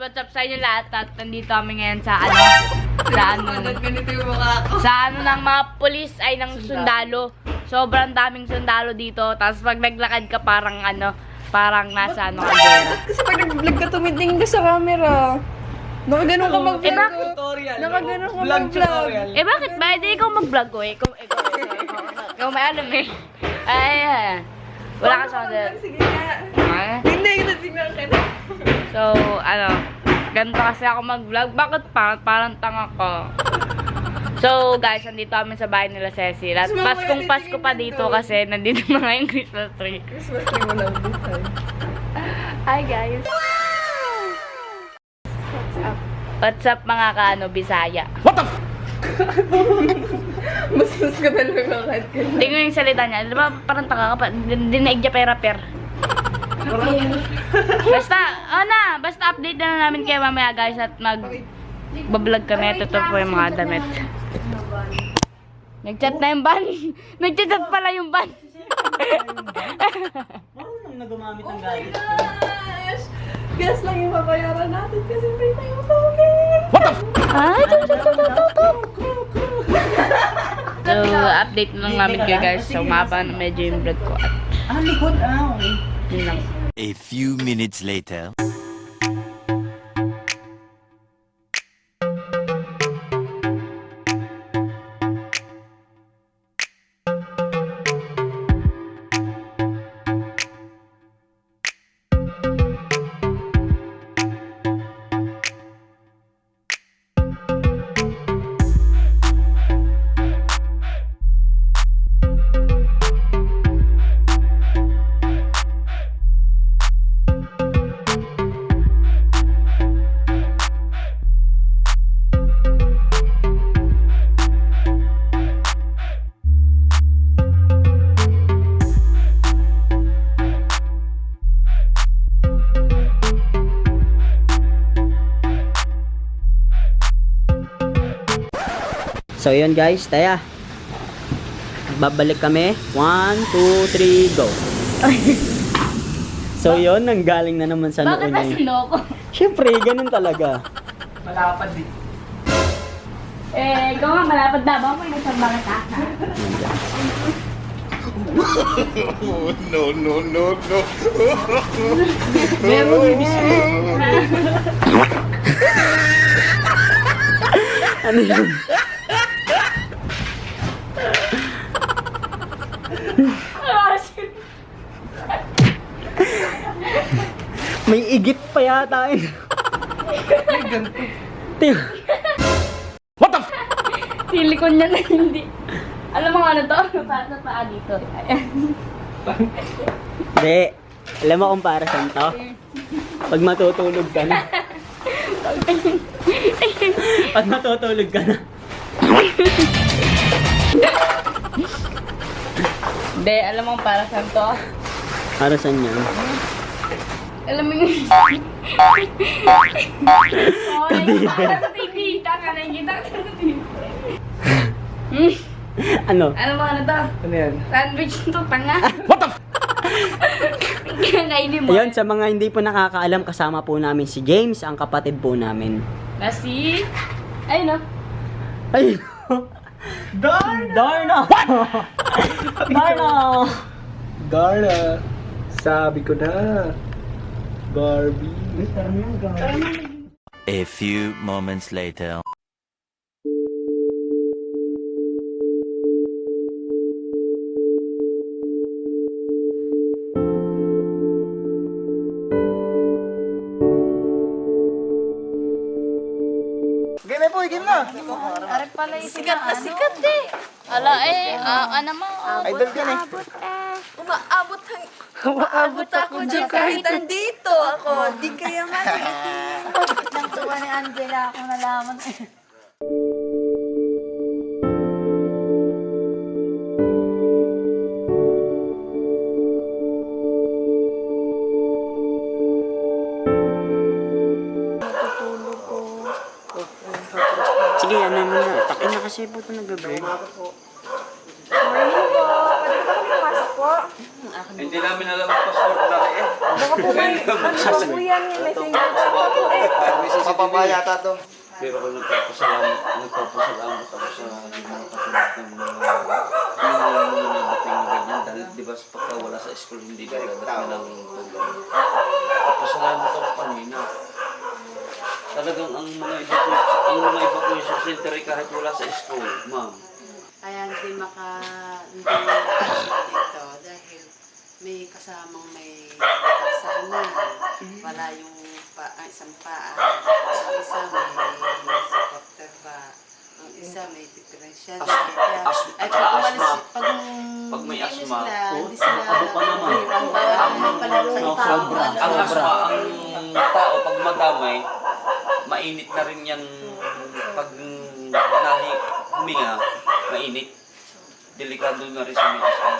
what's up sa inyo lahat? At nandito kami ngayon sa Ganito yung mukha ko. sa ng mga pulis ay ng sundalo. Sobrang daming sundalo dito. Tapos pag naglakad ka parang nasa ka gera. Kasi pag nag-vlog ka, tumitingin ka sa camera. Nakaganon ka mag-vlog. bakit? Nakaganon ka mag-vlog. Bakit ba? Hindi ikaw mag-vlog ko eh. Ikaw may alam eh. Ay, wala ka sa kanila. Sige nga. Hindi, natignan ka na. So, ganito kasi ako mag-vlog. Bakit parang tanga ko? So, guys, nandito kami sa bahay nila Cecil. At Paskong Pasko pa dito kasi nandito na nga yung Christmas tree. Christmas tree mo lang buhay. Hi, guys! What's up mga Bisaya? Mas ka talaga kahit ka na. Tingnan yung salita niya. Di ba parang tanga ka pa? Dinaig niya pera-per. Basta update na lang namin kayo mamaya guys at mag-vlog kami. Ito po yung mga damit. Nag-chat na yung ban. Nag-chat pala yung ban. Marunong na gumamit ng Oh my gadget. gosh! Gas lang yung babayaran natin kasi free tayo pogi! Ay, So, update na lang namin kayo guys. So, mapa na medyo yung vlog ko. At Likod. Okay. yun lang. A few minutes later. So yun guys, taya. Babalik kami. 1, 2, 3, go. So yun, nanggaling na naman sa Bakit noon niya. nasino ko? Siyempre, ganun talaga. Malapad din. Ikaw nga malapad na. Baka mo yung isang bakit ka. No, no, no, no. Meron yung Ano yun? May igit pa yata yun. Silikon niya na hindi. Alam mo ano to? Sa paa dito. Hindi. Alam mo kung para saan to? Pag matutulog ka na. Pag matutulog ka na. Hindi, alam mo kung para saan to? Para saan yan? Alam mo yung... Nakikita ka sa TV. Taka na yung kita ka sa TV. Ano? Alam mo ano to? Ano yan? Sandwich to, tanga. What the f***? Kainin mo. Ayun, sa mga hindi po nakakaalam, kasama po namin si James, ang kapatid po namin. Nasi... Ayun o. Ay! Darna! Darna! Darna! Sabi ko na. Barbie. A few moments later. Game po, game na! Sikat na sikat eh. Ala ano mo? Idol ka na Umaabot ako dyan kahit andito ako. Di kaya maliit. Nang tuwa ni Angela ako nalaman. Sige, ano mo na. Takin na kasi po ito nagbe-break. Morning po. Pwede ba kami pumasok po? Hindi namin alam ang password na eh. Baka po may, ano po yan, may fingerprint pa po eh. Mapapaya yata to. Pero kung nagpapasalamat ako sa mga katulad ng mga nadating na ganyan. Dahil di ba pagka wala sa school, hindi ka dadating ng program. Pasalamat ako kanina. Talagang ang mga evacuation center ay kahit wala sa school, ma'am. Kaya hindi makasama dito dahil may kasamang may kasana. Wala yung ang isang paa. Ang isa may supporter ba. Ang isa may differential. Kaya, ay pag umalis, Pag may asma, hindi sila, ano pa naman? ang palaro sa tao. Ang asma, ang tao pag madamay, mainit na rin yan pag huminga, mainit. Delikado na rin sa mga asma.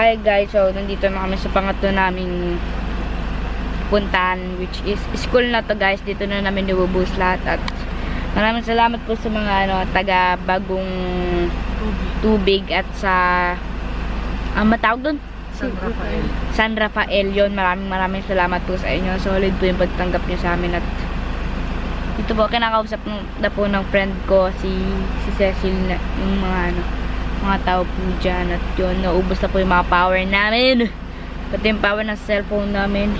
Hi guys, so nandito na kami sa pangatlo naming puntahan, which is school na to guys. Dito na namin nububus lahat at maraming salamat po sa mga taga Bagong Tubig at sa matawag doon? San Rafael yun. Maraming salamat po sa inyo. Solid po yung pagtanggap nyo sa amin at dito po kinakausap na po ng friend ko si Cecil na yung mga tao po dyan at yun, naubos na po yung mga power namin pati yung power ng cellphone namin.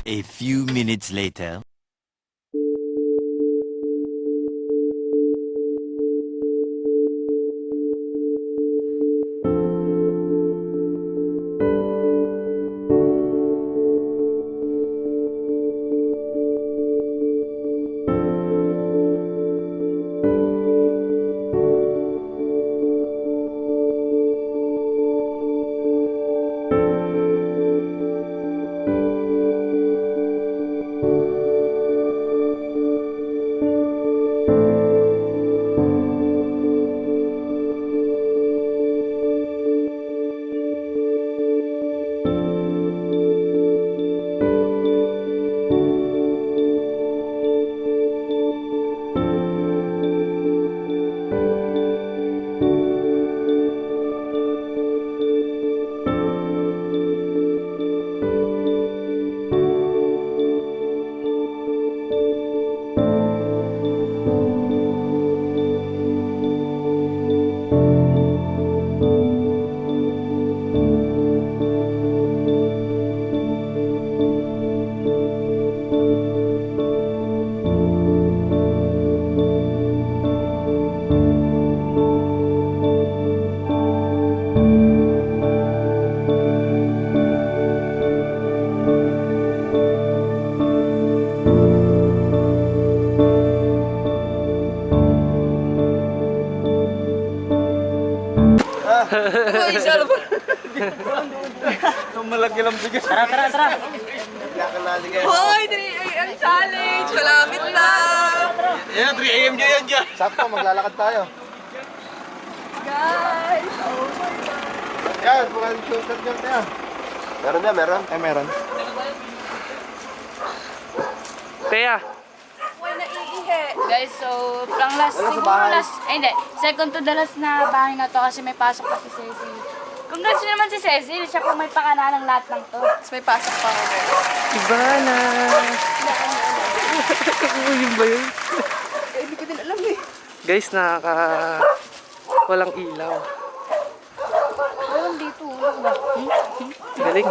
A few minutes later. Malaki lang bigas. Tara. Hoy, 3 AM challenge! Malapit na! Yan, 3 AM dyan dyan. Sakto, maglalakad tayo. guys! Oh my God! Yan, mukhang shortcut yan tayo. Meron na, meron. Meron. Kaya, Uy, naiihi! Guys, so, hindi, second to the last na bahay na to kasi may pasok pa si Cecil. Kung gusto naman si Cecil, siya po may pakana ng lahat ng to. Tapos may pasok pa ako. iba na. Yun ba yun? Hindi ko din alam eh. Guys, walang ilaw. Ayun, dito. Ano ba? Galing.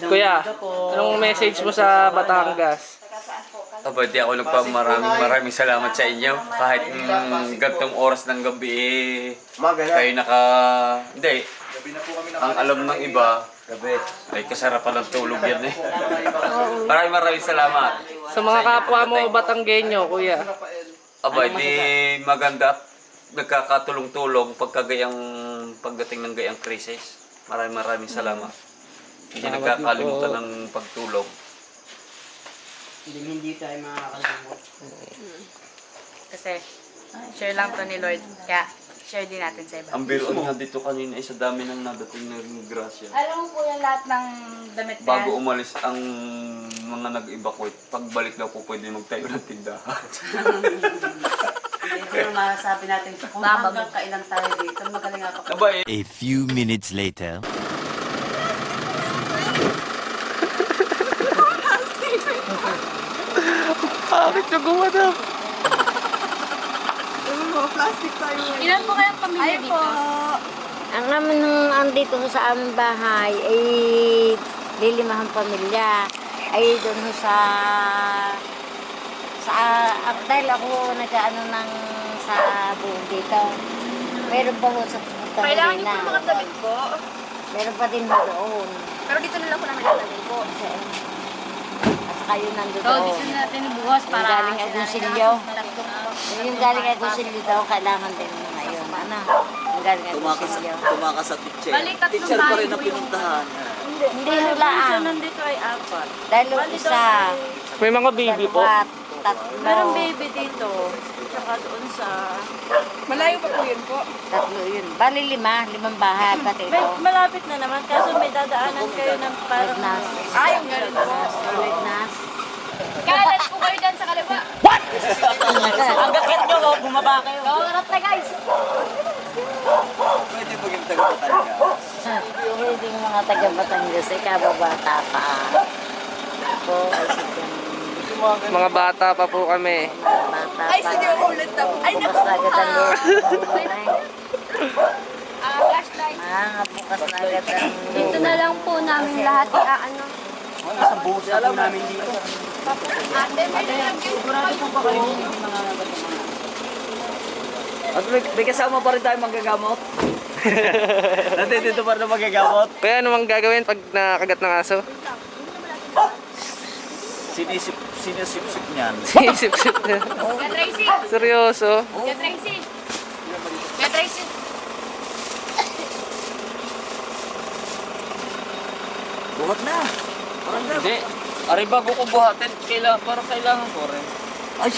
Kuya, anong message mo sa Batangas? Aba, di ako maraming salamat sa inyo. Kahit gantong oras ng gabi, kayo Hindi. Ang alam ng iba, ay kasarapan ng tulog yan eh. Maraming salamat. Sa mga kapwa mo Batanggenyo, kuya. Aba, di maganda. Nagkakatulong-tulong pagdating ng gayang krisis. Maraming salamat. Hindi nagkakalimutan ng pagtulong. Hindi tayo makakalimutan. Kasi, share lang to ni Lord. Kaya, share din natin sa iba. Ang biruan nga dito kanina ay sa dami ng nadating ng grasya. Alam mo po yan lahat ng damit na yan. Bago umalis ang mga nag-evacuate, pagbalik daw po pwede magtayo ng tindahan. Ito yung masasabi natin, kung hanggang kailan tayo dito, magaling nga pa. Aba, A few minutes later. Bakit siya gumadap? Mga plastic tayo ngayon. Ilan po kayang pamilya dito? Ang naman nung andito ho sa aming bahay ay lilimahang pamilya. Ay doon ho dahil ako nag-ano ng sa buong dito. Meron pa ho sa Kailangan niyo Tamarina. po mga damit po. Meron pa din ho doon. Pero dito na lang po namin ilalagay po. At kayo nandun So, doon. dito natin bukas Yung para... galing Agoncillo. Yung galing Agoncillo daw, kailangan din mo ngayon. Ano? Yung galing Agoncillo. tumakas sa teacher. Balik, tatlong bahay po yung... pinuntahan. Hindi hulaan. Nandito ay 4. Dahil isa, May mga baby po. dalawa, tatlo. Merong baby dito. Tsaka doon sa... Malayo pa po yun po. Tatlo yun. Bali limang bahay pati ito. Malapit na naman. Kaso may dadaanan kayo ng parang... Lignas. Yung ganun po. Lignas. Kalat po kayo dyan sa kaliwa. Ang gakit nyo, bumaba kayo. Kawarat na guys. Pwede po yung taga-Batangas. Hindi yung mga taga Batangas ay kababata pa. Ako ay sigang Mga bata pa po kami. bata pa. Ay, sige, ulit na po. Ay, Bukas na agad ang Flashlight. bukas na agad ang Dito na lang po namin lahat iaano. Isang buhos na po namin dito. Ate, may nilagyan po kayo. At may kasama pa rin tayo manggagamot. Nandito pa rin manggagamot. Kaya ano mang gagawin pag nakagat ng aso? Sinisip-sip niyan. Isip-sip na. Get racing. Seryoso. Get racing. Get racing. Buhat na. Hindi. Ari bago ko buhatin, kailangan ko rin. Ay,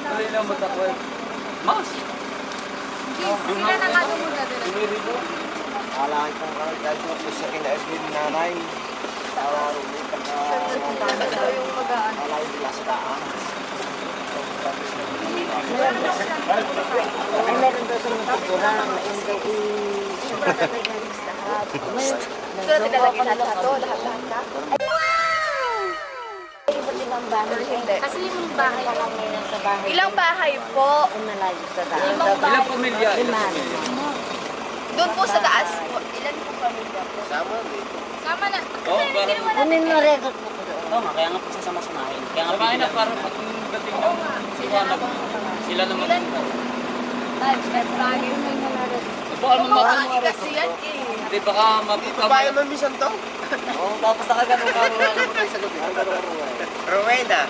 Ari na matakwal. Mas. Sila na nga muna din. Alakit ng kawal kahit mo sa kina-Edwin nanay. Tawa rin pagka... Alakit nila sa daan. Ay, meron daw sa mga kurang. Hindi i-galis lahat. Lahat na. Iba't ibang bahay. Kasi yung bahay na lang ngayon sa bahay. Ilang bahay po? Ay, malayo sa daan. Ilang pamilya? Lima. Doon po sa taas po. Ilan po pamilya po? Sama dito. Sama na. Oo, parang... Ano yung record po ko doon? Oo nga, kaya nga pagsasama-samahin. Kaya nga Kumain na parang pagdating ng liwanag. Sila naman. Live, best lagi. Baka Kumakain kasi yan eh. Hindi, baka Dito ba yung mamisan to? Oo, tapos nakaganon ka. Ano mo tayo sa gabi? Ang gano'n ko nga. Rowena.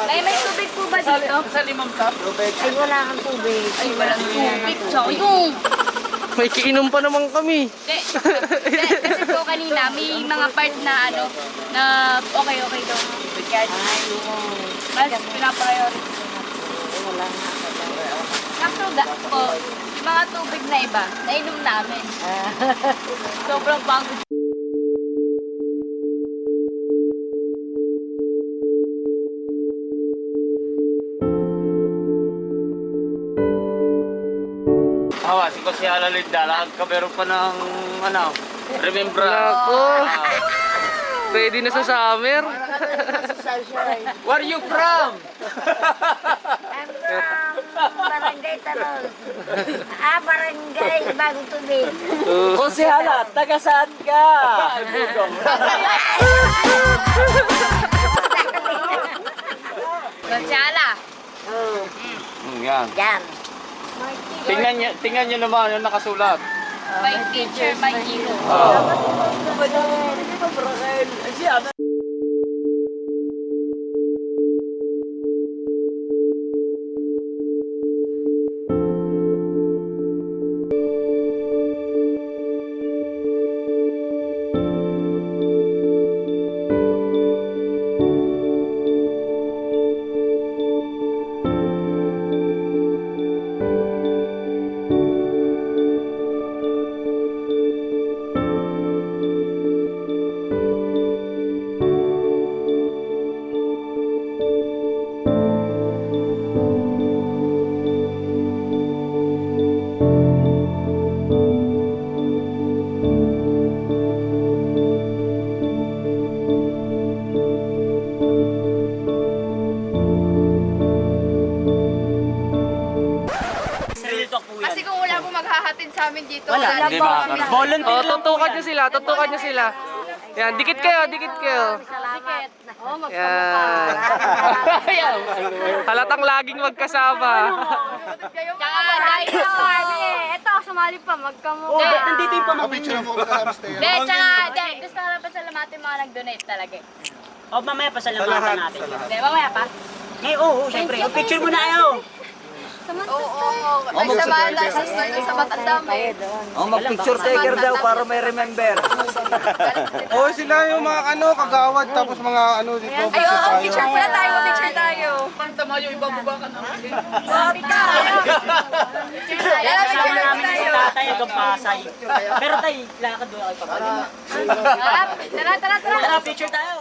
May tubig po ba dito? Sa limang tap? Ay, wala kang tubig. Ay, walang tubig. Tsaka yung... May kiinom pa naman kami. Kasi po kanina, may mga part na ano, na okay daw. Kaya mas pinapriority. Wala nga. Naksuga po, yung mga tubig na iba, nainom namin. Sobrang pagod. Hawasin ko si Alalinda. Lakad ka meron pa ng ano, remember. Nako. Pwede na sa summer. Where you from? I'm from Barangay Talon. Barangay Bagong Tubig. O si Hala, taga saan ka? Gonzala. Yan. Yan. Tingnan niyo naman yung nakasulat. My teacher, my hero. Kasi kung wala pong maghahatid sa amin dito, wala Hindi po ba? kami. Oh, tutukan nyo sila, tutukan nyo sila. Yan, dikit kayo, dikit kayo. Salamat. Oo, Yan. Halatang laging magkasama. Tsaka dahil sa farm Ito, sumali pa, magkamukha. Oh, nandito yung Kapicture mo kasama sa tayo. Hindi, tsaka gusto ko lang pasalamatan mga nag-donate talaga. O, mamaya pasalamatan natin. Hindi, mamaya pa. Eh, oo, syempre. Picture mo na ayaw. Oo. May samahan tayo sa store sa Matandami. Oh, mag-picture taker daw para may remember. Oo, sila yung mga kagawad, tapos mga dito. Ayun, picture pala tayo, picture tayo. Kasama namin si tatay hanggang Pasay. Pero tayo, lakad doon kayo papalima. Tara, tara. Tara, picture tayo.